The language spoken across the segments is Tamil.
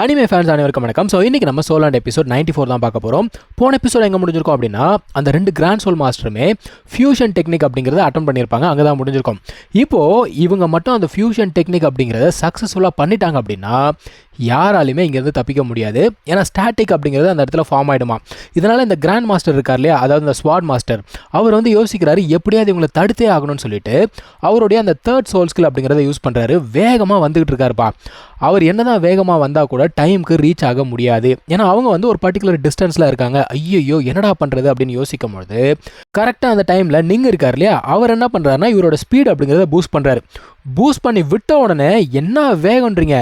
அனிமே ஃபேன்ஸ் அனைவருக்கும் வணக்கம். ஸோ இன்றைக்கி நம்ம சோலாண்ட் எபிசோட் 94 தான் பார்க்க போகிறோம். போன எபிசோட் எங்கே முடிஞ்சிருக்கோம் அப்படின்னா, அந்த 2 கிராண்ட் சோல் மாஸ்டருமே ஃபியூஷன் டெக்னிக் அப்படிங்கிறத அட்டன் பண்ணியிருப்பாங்க. அங்கே தான் முடிஞ்சிருக்கோம். இப்போது இவங்க மட்டும் அந்த ஃபியூஷன் டெக்னிக் அப்படிங்கிறத சக்ஸஸ்ஃபுல்லாக பண்ணிட்டாங்க அப்படின்னா யாராலையுமே இங்கேருந்து தப்பிக்க முடியாது. ஏன்னா ஸ்டாட்டிக் அப்படிங்கிறது அந்த இடத்துல ஃபார்ம் ஆகிடுமா. இதனால் இந்த கிராண்ட் மாஸ்டர் இருக்கார் இல்லையா, அதாவது இந்த ஸ்வாட் மாஸ்டர், அவர் வந்து யோசிக்கிறாரு எப்படியாவது இவங்களை தடுத்தே ஆகணும்னு சொல்லிட்டு அவருடைய அந்த தேர்ட் சோல் ஸ்கில் அப்படிங்கிறத யூஸ் பண்ணுறாரு. வேகமாக வந்துகிட்டு இருக்காருப்பா. அவர் என்னதான் வேகமாக வந்தால் கூட டைமுக்கு ரீச் ஆக முடியாது. ஏன்னா அவங்க வந்து ஒரு பர்டிகுலர் டிஸ்டன்ஸில் இருக்காங்க. ஐயோ என்னடா பண்ணுறது அப்படின்னு யோசிக்கும் பொழுது கரெக்டாக அந்த டைமில் நீங்கள் இருக்கார் இல்லையா, அவர் என்ன பண்ணுறாருன்னா இவரோட ஸ்பீட் அப்படிங்கிறத பூஸ்ட் பண்ணுறாரு. பூஸ்ட் பண்ணி விட்ட உடனே என்ன வேகன்றீங்க,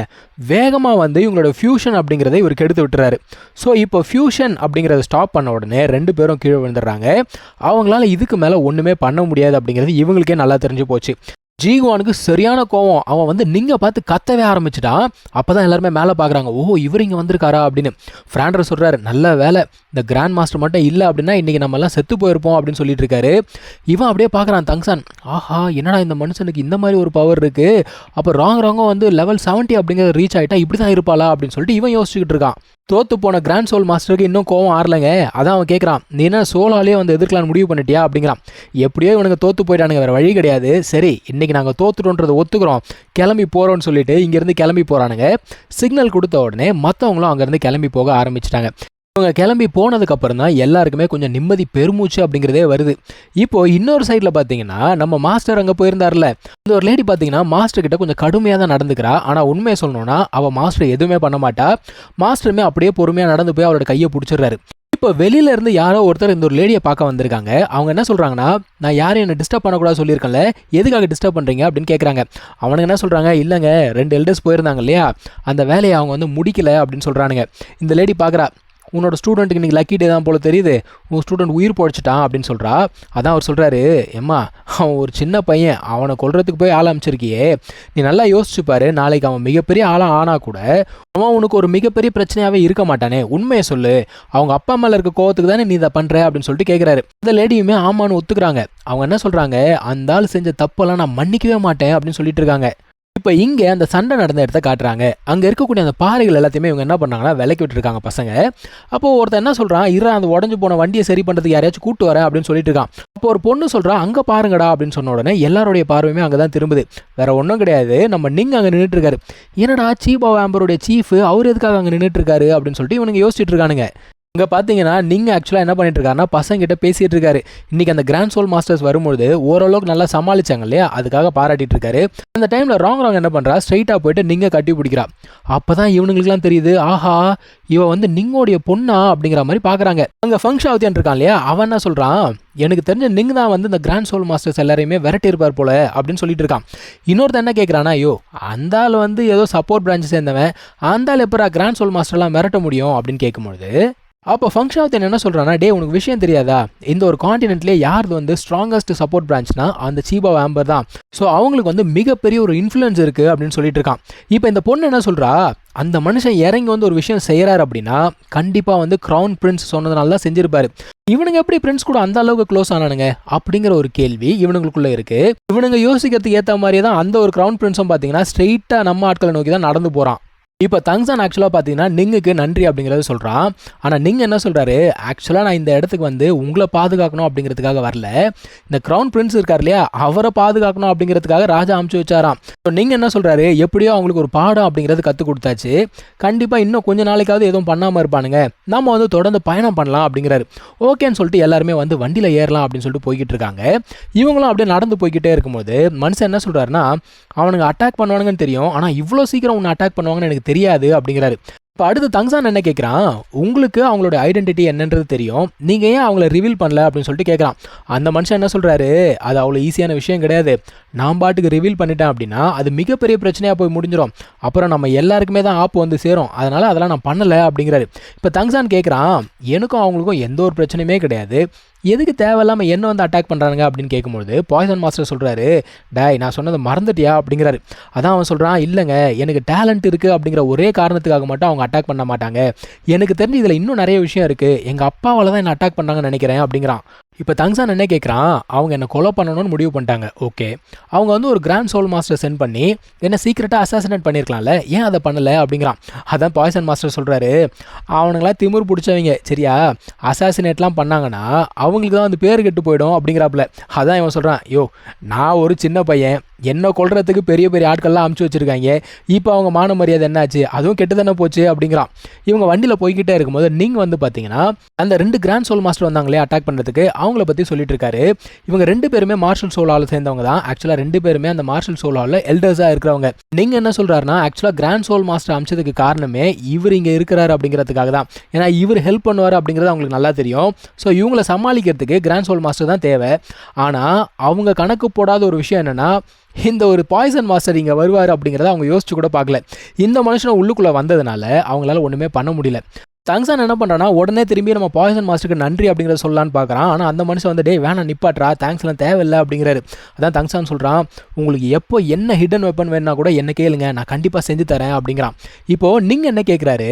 வேகமாக வந்து இவங்களோட ஃபியூஷன் அப்படிங்கிறத இவருக்கு எடுத்து விட்டுறாரு. ஸோ இப்போ ஃபியூஷன் அப்படிங்கிறத ஸ்டாப் பண்ண உடனே 2 பேரும் கீழே விழுந்துடுறாங்க. அவங்களால இதுக்கு மேலே ஒன்றுமே பண்ண முடியாது அப்படிங்கிறது இவங்களுக்கே நல்லா தெரிஞ்சு போச்சு. ஜீகுவானுக்கு சரியான கோவம். அவன் வந்து நீங்கள் பார்த்து கத்தவே ஆரம்பிச்சிட்டான். அப்போ தான் எல்லாருமே மேலே பார்க்குறாங்க, ஓ இவர் இங்கே வந்திருக்காரா அப்படின்னு. ஃப்ராண்டர் சொல்கிறாரு, நல்ல வேலை இந்த கிராண்ட் மாஸ்டர் மட்டும் இல்லை அப்படின்னா இன்றைக்கி நம்மலாம் செத்து போயிருப்போம் அப்படின்னு சொல்லிட்டு இருக்காரு. இவன் அப்படியே பார்க்குறான் தங்சான், ஆஹா என்னடா இந்த மனுஷனுக்கு இந்த மாதிரி ஒரு பவர் இருக்குது, அப்போ ராங்காக வந்து லெவல் 70 அப்படிங்கிறது ரீச் ஆகிட்டா இப்படி தான் இருப்பாளா அப்படின்னு சொல்லிட்டு இவன் யோசிச்சுக்கிட்டு இருக்கான். தோற்று போன கிராண்ட் சோல் மாஸ்டருக்கு இன்னும் கோவம் ஆறலைங்க. அதான் அவன் கேட்குறான், நீ என்ன சோலாலே வந்து எதிர்க்கலான்னு முடிவு பண்ணிட்டியா அப்படிங்கிறான். எப்படியோ இவனுக்கு தோற்று போயிட்டானுங்க, வேறு வழி கிடையாது. சரி இன்றைக்கி நாங்கள் தோற்றுட்டோன்றதை ஒத்துக்கிறோம், கிளம்பி போகிறோன்னு சொல்லிட்டு இங்கேருந்து கிளம்பி போகிறானுங்க. சிக்னல் கொடுத்த உடனே மற்றவங்களும் அங்கேருந்து கிளம்பி போக ஆரம்பிச்சிட்டாங்க. இவங்க கிளம்பி போனதுக்கப்புறம் தான் எல்லாருக்குமே கொஞ்சம் நிம்மதி பெருமூச்சு அப்படிங்கிறதே வருது. இப்போது இன்னொரு சைடில் பார்த்தீங்கன்னா நம்ம மாஸ்டர் அங்கே போயிருந்தார்ல, இந்த ஒரு லேடி பார்த்தீங்கன்னா மாஸ்டர் கிட்ட கொஞ்சம் கடுமையாக தான் நடந்துக்கிறா. ஆனால் உண்மையை சொல்லணும்னா அவள் மாஸ்டர் எதுவுமே பண்ண மாட்டா. மாஸ்டருமே அப்படியே பொறுமையாக நடந்து போய் அவரோட கையை பிடிச்சிடுறாரு. இப்போ வெளியிலேருந்து யாரோ ஒருத்தர் இந்த ஒரு லேடியை பார்க்க வந்திருக்காங்க. அவங்க என்ன சொல்கிறாங்கன்னா, நான் யாரும் என்னை டிஸ்டர்ப் பண்ணக்கூடாது சொல்லியிருக்கேன்ல, எதுக்காக டிஸ்டர்ப் பண்ணுறீங்க அப்படின்னு கேட்குறாங்க. அவனுக்கு என்ன சொல்கிறாங்க, இல்லைங்க 2 எல்டர்ஸ் போயிருந்தாங்க இல்லையா, அந்த வேலையை அவங்க வந்து முடிக்கல அப்படின்னு சொல்கிறானுங்க. இந்த லேடி பார்க்குறா, உன்னோட ஸ்டூடெண்ட்டுக்கு இன்றைக்கி லக்கி டே தான் போல தெரியுது, உன் ஸ்டூடெண்ட் உயிர் போயிடுச்சிட்டான் அப்படின்னு சொல்கிறா. அதான் அவர் சொல்கிறாரு, ஏம்மா அவன் ஒரு சின்ன பையன், அவனை கொல்றதுக்கு போய் ஆள் அமைச்சிருக்கியே, நீ நல்லா யோசிச்சுப்பாரு, நாளைக்கு அவன் மிகப்பெரிய ஆளாக ஆனால் கூட அவன் உனக்கு ஒரு மிகப்பெரிய பிரச்சனையாகவே இருக்க மாட்டானே, உண்மையை சொல்லு, அவங்க அப்பா மேலே இருக்க கோவத்துக்கு தானே நீ இதை பண்ணுற அப்படின்னு சொல்லிட்டு கேட்குறாரு. இந்த லேடியுமே ஆமான்னு ஒத்துக்கிறாங்க. அவங்க என்ன சொல்கிறாங்க, அந்த ஆள் செஞ்ச தப்பெல்லாம் நான் மன்னிக்கவே மாட்டேன் அப்படின்னு சொல்லிட்டு இருக்காங்க. இப்போ இங்கே அந்த சண்டை நடந்த இடத்த காட்டுறாங்க. அங்கே இருக்கக்கூடிய அந்த பாறைகள் எல்லாத்தையுமே இவங்க என்ன பண்ணாங்கன்னா விலைக்கு விட்டுருக்காங்க பசங்க. அப்போது ஒருத்தர் என்ன சொல்கிறான், அந்த உடஞ்சி போன வண்டியை சரி பண்ணுறதுக்கு யாரையாச்சும் கூட்டு வரேன் அப்படின்னு சொல்லிட்டு இருக்கான். அப்போ ஒரு பொண்ணு சொல்கிறா, அங்கே பாருங்கடா அப்படின்னு சொன்ன உடனே எல்லாருடைய பார்வையுமே அங்கே தான் திரும்புது. வேற ஒன்றும் கிடையாது, நம்ம நீங்கள் அங்கே நின்றுட்டு இருக்காரு. என்னடா சீபா ஆம்பருடைய சீஃப் அவர் எதுக்காக அங்கே நின்றுட்டு இருக்காரு அப்படின்னு சொல்லிட்டு இவனுங்க யோசிச்சுட்டு இருக்கானுங்க. இங்கே பார்த்தீங்கன்னா நீங்கள் ஆக்சுவலாக என்ன பண்ணிட்டு இருக்காருன்னா பசங்கிட்ட பேசிகிட்டு இருக்காரு. இன்றைக்கி அந்த கிராண்ட் சோல் மாஸ்டர்ஸ் வரும்பொழுது ஓரளவுக்கு நல்லா சமாளிச்சாங்க இல்லையா, அதுக்காக பாராட்டிட்டு இருக்காரு. அந்த டைமில் ராங் என்ன பண்ணுறா, ஸ்ட்ரைட்டாக போயிட்டு நீங்கள் கட்டி பிடிக்கிறா. அப்போ தான் இவனுங்களுக்குலாம் தெரியுது, ஆஹா இவன் வந்து நீங்கோடைய பொண்ணா அப்படிங்கிற மாதிரி பார்க்குறாங்க. அங்கே ஃபங்க்ஷாவத்தியான் இருக்கான் இல்லையா, அவன் என்ன சொல்கிறான், எனக்கு தெரிஞ்ச நீங்கள் தான் வந்து இந்த கிராண்ட் சோல் மாஸ்டர்ஸ் எல்லாரையுமே விரட்டி இருப்பார் போல அப்படின்னு சொல்லிட்டு இருக்கான். இன்னொருத்தர் என்ன கேட்குறானா, ஐயோ அந்த ஆள் வந்து ஏதோ சப்போர்ட் பிரான்ச் சேர்ந்தவன், அந்த ஆள் எப்போ கிராண்ட் சோல் மாஸ்டர்லாம் மிரட்ட முடியும் அப்படின்னு கேட்கும்பொழுது அப்போ ஃபங்க்ஷன் என்ன சொல்கிறான்னா, டே உனக்கு விஷயம் தெரியாதா, இந்த ஒரு காண்டினென்ட்லேயே யார் வந்து ஸ்ட்ராங்கஸ்ட் சப்போர்ட் பிரான்ச்னா அந்த சீபா ஆம்பர் தான். ஸோ அவங்களுக்கு வந்து மிகப்பெரிய ஒரு இன்ஃப்ளூயன்ஸ் இருக்குது அப்படின்னு சொல்லிட்டு இருக்கான். இப்போ இந்த பொண்ணு என்ன சொல்கிறா, அந்த மனுஷன் இறங்கி வந்து ஒரு விஷயம் செய்கிறாரு அப்படின்னா கண்டிப்பாக வந்து க்ரௌன் பிரின்ஸ் சொன்னதுனால தான் செஞ்சிருப்பாரு. இவனுங்க எப்படி பிரின்ஸ் கூட அந்த அளவுக்கு க்ளோஸ் ஆனானுங்க அப்படிங்கிற ஒரு கேள்வி இவனுங்களுக்குள்ளே இருக்குது. இவனுங்க யோசிக்கிறதுக்கு ஏற்ற மாதிரியே தான் அந்த ஒரு க்ரௌன் பிரின்ஸும் பார்த்தீங்கன்னா ஸ்ட்ரெயிட்டாக நம்ம ஆட்களை நோக்கி தான் நடந்து போகிறான். இப்போ தங்சான் ஆக்சுவலாக பார்த்தீங்கன்னா நிங்குக்கு நன்றி அப்படிங்கிறத சொல்கிறான். ஆனால் நீங்கள் என்ன சொல்கிறாரு, ஆக்சுவலாக நான் இந்த இடத்துக்கு வந்து உங்களை பாதுகாக்கணும் அப்படிங்கிறதுக்காக வரல, இந்த க்ரௌன் பிரின்ஸ் இருக்கார் இல்லையா அவரை பாதுகாக்கணும் அப்படிங்கிறதுக்காக ராஜா அமுச்சு வச்சாராம். ஸோ நீங்கள் என்ன சொல்கிறாரு, எப்படியோ அவங்களுக்கு ஒரு பாடம் அப்படிங்கிறது கற்றுக் கொடுத்தாச்சு, கண்டிப்பாக இன்னும் கொஞ்சம் நாளைக்காவது எதுவும் பண்ணாமல் இருப்பானுங்க, நம்ம வந்து தொடர்ந்து பயணம் பண்ணலாம் அப்படிங்கிறாரு. ஓகேன்னு சொல்லிட்டு எல்லாருமே வந்து வண்டியில் ஏறலாம் அப்படின்னு சொல்லிட்டு போய்கிட்டு இருக்காங்க. இவங்களும் அப்படியே நடந்து போய்கிட்டே இருக்கும்போது மனுஷன் என்ன சொல்கிறாருன்னா, அவனுங்க அட்டாக் பண்ணுவானுங்கன்னு தெரியும், ஆனால் இவ்வளோ சீக்கிரம் உன்னை அட்டாக் பண்ணுவாங்கன்னு எனக்கு தெரியாது அப்படிங்கிறாரு. இப்போ அடுத்து தங்சான் என்ன கேட்குறான், உங்களுக்கு அவங்களோட ஐடென்டிட்டி என்னன்றது தெரியும், நீங்கள் ஏன் அவங்கள ரிவீல் பண்ணல அப்படின்னு சொல்லிட்டு கேட்குறான். அந்த மனுஷன் என்ன சொல்கிறாரு, அது அவ்வளோ ஈஸியான விஷயம் கிடையாது, நான் பாட்டுக்கு ரிவீல் பண்ணிட்டேன் அப்படின்னா அது மிகப்பெரிய பிரச்சனையாக போய் முடிஞ்சிடும், அப்புறம் நம்ம எல்லாருக்குமே தான் ஆப்பு வந்து சேரும், அதனால் அதெல்லாம் நான் பண்ணலை அப்படிங்கிறாரு. இப்போ தங்சான் கேட்குறான், எனக்கும் அவங்களுக்கும் எந்த ஒரு பிரச்சனையுமே கிடையாது, எதுக்கு தேவையில்லாமல் என்ன வந்து அட்டாக் பண்ணுறாங்க அப்படின்னு கேட்கும்போது பாய்சன் மாஸ்டர் சொல்கிறாரு, டாய் நான் சொன்னதை மறந்துட்டியா அப்படிங்கிறாரு. அதான் அவன் சொல்கிறான், இல்லைங்க எனக்கு டேலண்ட் இருக்குது அப்படிங்கிற ஒரே காரணத்துக்காக மட்டும் அவங்க அட்டாக் பண்ண மாட்டாங்க, எனக்கு தெரிஞ்சு இதில் இன்னும் நிறைய விஷயம் இருக்குது, எங்கள் அப்பாவால் தான் என்ன அட்டாக் பண்ணாங்கன்னு நினைக்கிறேன் அப்படிங்கிறான். இப்போ தங்சான் என்ன கேட்குறான், அவங்க என்ன கொலை பண்ணணும்னு முடிவு பண்ணிட்டாங்க. ஓகே, அவங்க வந்து ஒரு கிராண்ட் சோல் மாஸ்டர் சென்ட் பண்ணி என்ன சீக்கிரட்டாக அசாசினேட் பண்ணியிருக்கலாம்ல, ஏன் அதை பண்ணலை அப்படிங்கிறான். அதான் பாய்சன் மாஸ்டர் சொல்கிறாரு, அவனுங்களாம் திமிர் பிடிச்சவங்க சரியா, அசாசினேட்லாம் பண்ணாங்கன்னா அவங்களுக்கு தான் வந்து பேர் கெட்டு போயிடும் அப்படிங்கிறாப்புல. அதான் இவன் சொல்கிறான், யோ நான் ஒரு சின்ன பையன், என்ன கொல்றதுக்கு பெரிய பெரிய ஆட்கள்லாம் அமுச்சு வச்சுருக்காங்க, இப்போ அவங்க மான மரியாதை என்னாச்சு, அதுவும் கெட்டு தானே போச்சு அப்படிங்கிறான். இவங்க வண்டியில் போய்கிட்டே இருக்கும்போது நீங்கள் வந்து பார்த்தீங்கன்னா அந்த 2 கிராண்ட் சோல் மாஸ்டர் வந்தாங்களே அட்டாக் பண்ணுறதுக்கு, அவங்கள பற்றி சொல்லிட்டு இருக்காரு. இவங்க 2 பேருமே மார்ஷல் சோல் ஹாலில் சேர்ந்தவங்க தான். ஆக்சுவலாக 2 பேருமே அந்த மார்ஷல் சோல் ஹாலில் எல்டர்ஸாக இருக்கிறவங்க. நீங்கள் என்ன சொல்கிறாருன்னா, ஆக்சுவலாக கிராண்ட் சோல் மாஸ்டர் அமிச்சதுக்கு காரணமே இவர் இங்கே இருக்கிறாரு அப்படிங்கிறதுக்காக தான். ஏன்னா இவர் ஹெல்ப் பண்ணுவார் அப்படிங்கிறது அவங்களுக்கு நல்லா தெரியும். ஸோ இவங்களை சமாளிக்கிறதுக்கு கிராண்ட் சோல் மாஸ்டர் தான் தேவை. ஆனால் அவங்க கணக்கு போடாத ஒரு விஷயம் என்னென்னா, இந்த ஒரு பாய்சன் மாஸ்டர் இங்கே வருவார் அப்படிங்கிறத அவங்க யோசிச்சு கூட பார்க்கல. இந்த மனுஷனை உள்ளுக்குள்ளே வந்ததுனால அவங்களால ஒன்றுமே பண்ண முடியல. தங்சான் என்ன பண்ணுறான்னா, உடனே திரும்பி நம்ம பாய்சன் மாஸ்டருக்கு நன்றி அப்படிங்கிறத சொல்லலான்னு பார்க்குறான். ஆனால் அந்த மனுஷன் வந்து டே வேணாம் நிப்பாட்றா, தேங்க்ஸ்லாம் தேவையில்லை அப்படிங்கிறாரு. அதான் தங்சான் சொல்கிறான், உங்களுக்கு எப்போ என்ன ஹிடன் வெப்பன் வேணுன்னா கூட என்ன கேளுங்க, நான் கண்டிப்பாக செஞ்சு தரேன் அப்படிங்கிறான். இப்போது நீங்கள் என்ன கேட்குறாரு,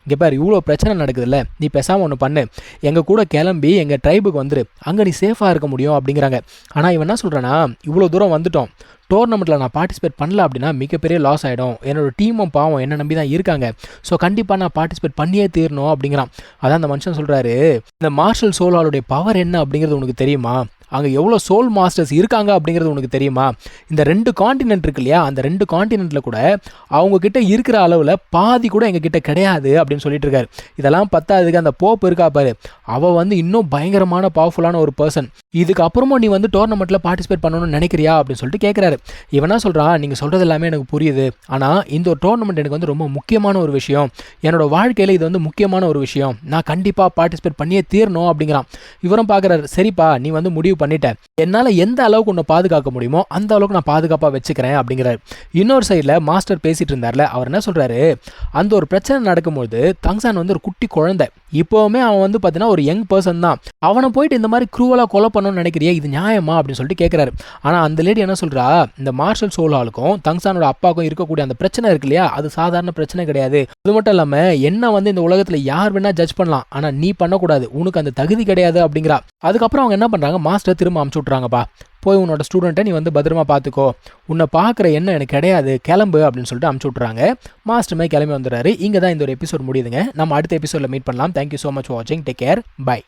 இங்கே பாரு இவ்வளோ பிரச்சனை நடக்குதுல்ல, நீ பேசாமல் ஒன்று பண்ணு, எங்கள் கூட கிளம்பி எங்கள் ட்ரைபுக்கு வந்துரு, அங்கே நீ சேஃபாக இருக்க முடியும் அப்படிங்கிறாங்க. ஆனால் இவன் என்ன சொல்கிறான்னா, இவ்வளோ தூரம் வந்துட்டோம், டோர்னமெண்ட்டில் நான் பார்ட்டிசிபேட் பண்ணல அப்படின்னா மிகப்பெரிய லாஸ் ஆகிடும், என்னோடய டீமும் பாவம் என்ன நம்பி தான் இருக்காங்க, ஸோ கண்டிப்பாக நான் பார்ட்டிசிபேட் பண்ணியே தீரணும் அப்படிங்கிறான். அதான் அந்த மனுஷன் சொல்கிறாரு, இந்த மார்ஷல் சோல் ஹாலுடைய பவர் என்ன அப்படிங்கிறது உனக்கு தெரியுமா, அங்கே எவ்வளோ சோல் மாஸ்டர்ஸ் இருக்காங்க அப்படிங்கிறது உனக்கு தெரியுமா, இந்த 2 காண்டினென்ட் இருக்கு இல்லையா, அந்த 2 காண்டினென்ட்டில் கூட அவங்கக்கிட்ட இருக்கிற அளவில் பாதி கூட எங்ககிட்ட கிடையாது அப்படின்னு சொல்லிட்டு இருக்காரு. இதெல்லாம் பத்தாதுக்கு அந்த போப் இருக்கா பாரு, அவள் வந்து இன்னும் பயங்கரமான பவர்ஃபுல்லான ஒரு பர்சன், இதுக்கப்புறமும் நீ வந்து டோர்னமெண்ட்டில் பார்ட்டிசிபேட் பண்ணணும்னு நினைக்கிறியா அப்படின்னு சொல்லிட்டு கேட்குறாரு. இவனா சொல்கிறான், நீங்கள் சொல்கிறது எல்லாமே எனக்கு புரியுது, ஆனால் இந்த ஒரு டோர்னமெண்ட் எனக்கு வந்து ரொம்ப முக்கியமான ஒரு விஷயம், என்னோட வாழ்க்கையில் இது வந்து முக்கியமான ஒரு விஷயம், நான் கண்டிப்பாக பார்ட்டிசிபேட் பண்ணியே தீரணும் அப்படிங்கிறான். இவரும் பார்க்குறாரு, சரிப்பா நீ வந்து முடிவு பண்ணிட்டேன், என்னால் எந்த அளவுக்கு உன்னை பாதுகாக்க முடியுமோ அந்த அளவுக்கு நான் பாதுகாப்பாக வச்சுக்கிறேன் அப்படிங்கிறாரு. இன்னொரு சைடில் மாஸ்டர் பேசிகிட்டு இருந்தார்ல, அவர் என்ன சொல்கிறாரு, அந்த ஒரு பிரச்சனை நடக்கும்போது தங்சான் வந்து ஒரு குட்டி குழந்தை, இப்போவுமே அவன் வந்து பார்த்தீங்கன்னா ஒரு யங் பர்சன் தான், அவனை போயிட்டு இந்த மாதிரி க்ரூவலாக கொலை பண்ணணும்னு நினைக்கிறியா, இது நியாயமா அப்படின்னு சொல்லிட்டு கேட்குறாரு. ஆனால் அந்த லேடி என்ன சொல்கிறா, இந்த மார்ஷல் சோல் ஹாலுக்கும் தங்சானோட அப்பாவுக்கும் இருக்கக்கூடிய அந்த பிரச்சனை இருக்கு இல்லையா, அது சாதாரண பிரச்சனை கிடையாது, அது மட்டும் இல்லாமல் என்ன வந்து இந்த உலகத்தில் யார் வேணால் ஜட்ஜ் பண்ணலாம், ஆனால் நீ பண்ணக்கூடாது, உனக்கு அந்த தகுதி கிடையாது அப்படிங்கிறா. அதுக்கப்புறம் அவங்க என்ன பண்ணுறாங்க, மாஸ்டர் திரும்ப அமுச்சு விட்றாங்கப்பா, போய் உன்னோட ஸ்டூடெண்ட்டை நீ வந்து பத்திரமா பார்த்துக்கோ, உன்னை பார்க்குற எண்ணம் எனக்கு கிடையாது, கிளம்பு அப்படின்னு சொல்லிட்டு அமுச்சு விட்றாங்க. மாஸ்டருமே கிளம்பி வந்துடுறாரு. இங்கே தான் இந்த ஒரு எபிசோட் முடியுதுங்க. நம்ம அடுத்த எபிசோடில் மீட் பண்ணலாம். தேங்க்யூ ஸோ மச் ஃபார் வாட்சிங். Take care. பை.